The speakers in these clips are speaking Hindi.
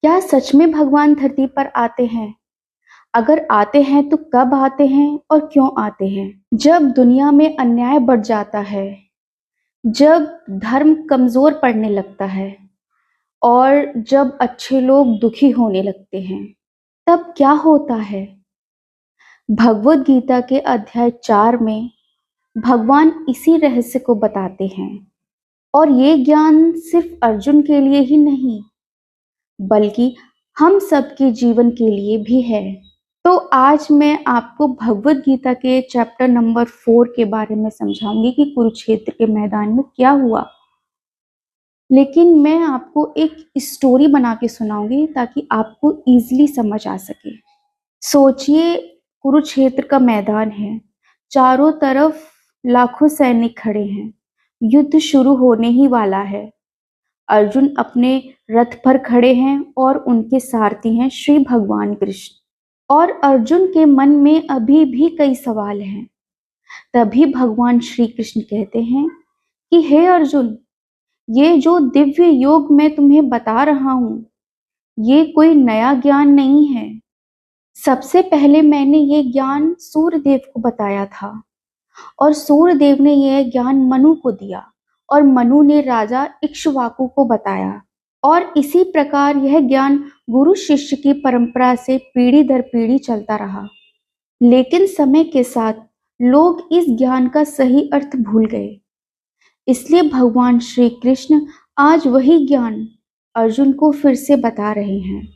क्या सच में भगवान धरती पर आते हैं? अगर आते हैं तो कब आते हैं और क्यों आते हैं? जब दुनिया में अन्याय बढ़ जाता है, जब धर्म कमजोर पड़ने लगता है और जब अच्छे लोग दुखी होने लगते हैं, तब क्या होता है? भगवत गीता के अध्याय 4 में भगवान इसी रहस्य को बताते हैं। और ये ज्ञान सिर्फ अर्जुन के लिए ही नहीं, बल्कि हम सबके जीवन के लिए भी है। तो आज मैं आपको भगवत गीता के चैप्टर नंबर 4 के बारे में समझाऊंगी कि कुरुक्षेत्र के मैदान में क्या हुआ। लेकिन मैं आपको एक स्टोरी बना के सुनाऊंगी ताकि आपको इजीली समझ आ सके। सोचिए, कुरुक्षेत्र का मैदान है, चारों तरफ लाखों सैनिक खड़े हैं, युद्ध शुरू होने ही वाला है। अर्जुन अपने रथ पर खड़े हैं और उनके सारथी हैं श्री भगवान कृष्ण। और अर्जुन के मन में अभी भी कई सवाल हैं। तभी भगवान श्री कृष्ण कहते हैं कि हे अर्जुन, ये जो दिव्य योग मैं तुम्हें बता रहा हूं, ये कोई नया ज्ञान नहीं है। सबसे पहले मैंने ये ज्ञान सूर्यदेव को बताया था और सूर्यदेव ने यह ज्ञान मनु को दिया और मनु ने राजा इक्ष्वाकु को बताया। और इसी प्रकार यह ज्ञान गुरु शिष्य की परंपरा से पीढ़ी दर पीढ़ी चलता रहा। लेकिन समय के साथ लोग इस ज्ञान का सही अर्थ भूल गए। इसलिए भगवान श्री कृष्ण आज वही ज्ञान अर्जुन को फिर से बता रहे हैं।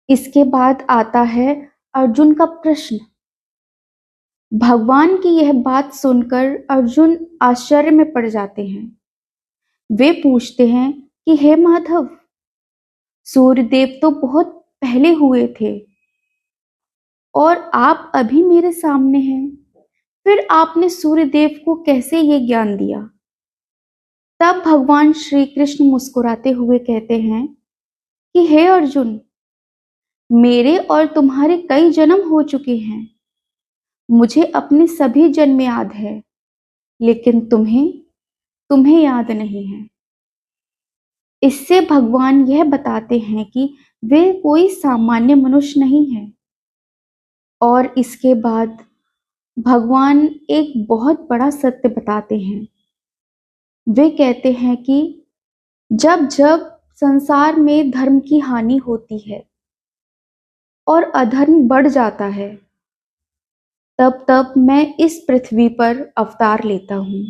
इसके बाद आता है अर्जुन का प्रश्न। भगवान की यह बात सुनकर अर्जुन आश्चर्य में पड़ जाते हैं। वे पूछते हैं कि हे माधव, सूर्यदेव तो बहुत पहले हुए थे और आप अभी मेरे सामने हैं, फिर आपने सूर्यदेव को कैसे ये ज्ञान दिया? तब भगवान श्री कृष्ण मुस्कुराते हुए कहते हैं कि हे अर्जुन, मेरे और तुम्हारे कई जन्म हो चुके हैं, मुझे अपने सभी जन्म याद है, लेकिन तुम्हें तुम्हें याद नहीं है। इससे भगवान यह बताते हैं कि वे कोई सामान्य मनुष्य नहीं है। और इसके बाद भगवान एक बहुत बड़ा सत्य बताते हैं। वे कहते हैं कि जब जब संसार में धर्म की हानि होती है और अधर्म बढ़ जाता है, तब तब मैं इस पृथ्वी पर अवतार लेता हूँ।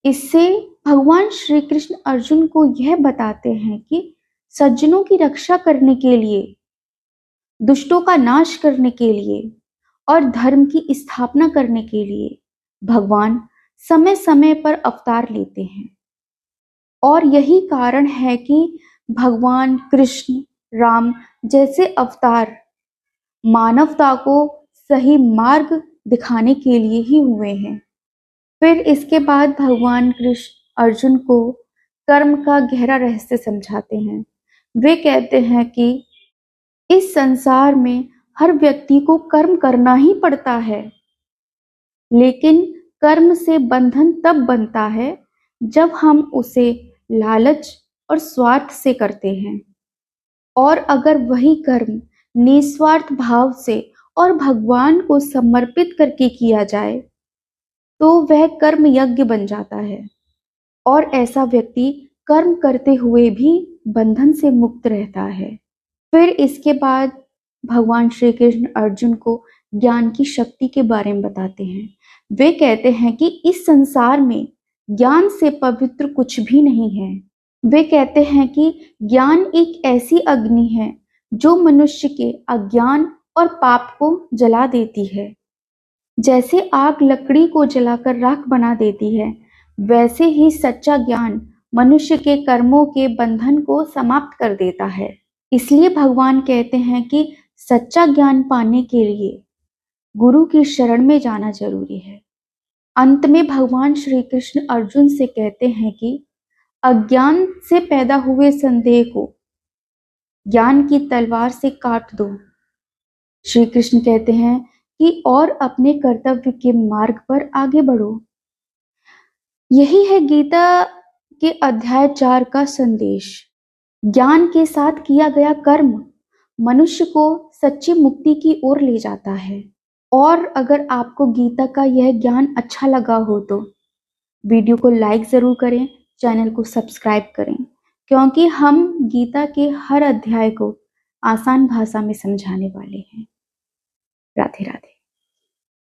इससे भगवान श्री कृष्ण अर्जुन को यह बताते हैं कि सज्जनों की रक्षा करने के लिए, दुष्टों का नाश करने के लिए और धर्म की स्थापना करने के लिए भगवान समय समय पर अवतार लेते हैं। और यही कारण है कि भगवान कृष्ण, राम जैसे अवतार मानवता को सही मार्ग दिखाने के लिए ही हुए हैं। फिर इसके बाद भगवान कृष्ण अर्जुन को कर्म का गहरा रहस्य समझाते हैं। वे कहते हैं कि इस संसार में हर व्यक्ति को कर्म करना ही पड़ता है, लेकिन कर्म से बंधन तब बनता है जब हम उसे लालच और स्वार्थ से करते हैं। और अगर वही कर्म निस्वार्थ भाव से और भगवान को समर्पित करके किया जाए तो वह कर्म यज्ञ बन जाता है और ऐसा व्यक्ति कर्म करते हुए भी बंधन से मुक्त रहता है। फिर इसके बाद भगवान श्री कृष्ण अर्जुन को ज्ञान की शक्ति के बारे में बताते हैं। वे कहते हैं कि इस संसार में ज्ञान से पवित्र कुछ भी नहीं है। वे कहते हैं कि ज्ञान एक ऐसी अग्नि है जो मनुष्य के अज्ञान और पाप को जला देती है। जैसे आग लकड़ी को जलाकर राख बना देती है, वैसे ही सच्चा ज्ञान मनुष्य के कर्मों के बंधन को समाप्त कर देता है। इसलिए भगवान कहते हैं कि सच्चा ज्ञान पाने के लिए गुरु की शरण में जाना जरूरी है। अंत में भगवान श्री कृष्ण अर्जुन से कहते हैं कि अज्ञान से पैदा हुए संदेह को ज्ञान की तलवार से काट दो। श्री कृष्ण कहते हैं कि और अपने कर्तव्य के मार्ग पर आगे बढ़ो। यही है गीता के अध्याय 4 का संदेश। ज्ञान के साथ किया गया कर्म मनुष्य को सच्ची मुक्ति की ओर ले जाता है। और अगर आपको गीता का यह ज्ञान अच्छा लगा हो तो वीडियो को लाइक ज़रूर करें, चैनल को सब्सक्राइब करें, क्योंकि हम गीता के हर अध्याय को आसान भाषा में समझाने वाले हैं। राधे राधे।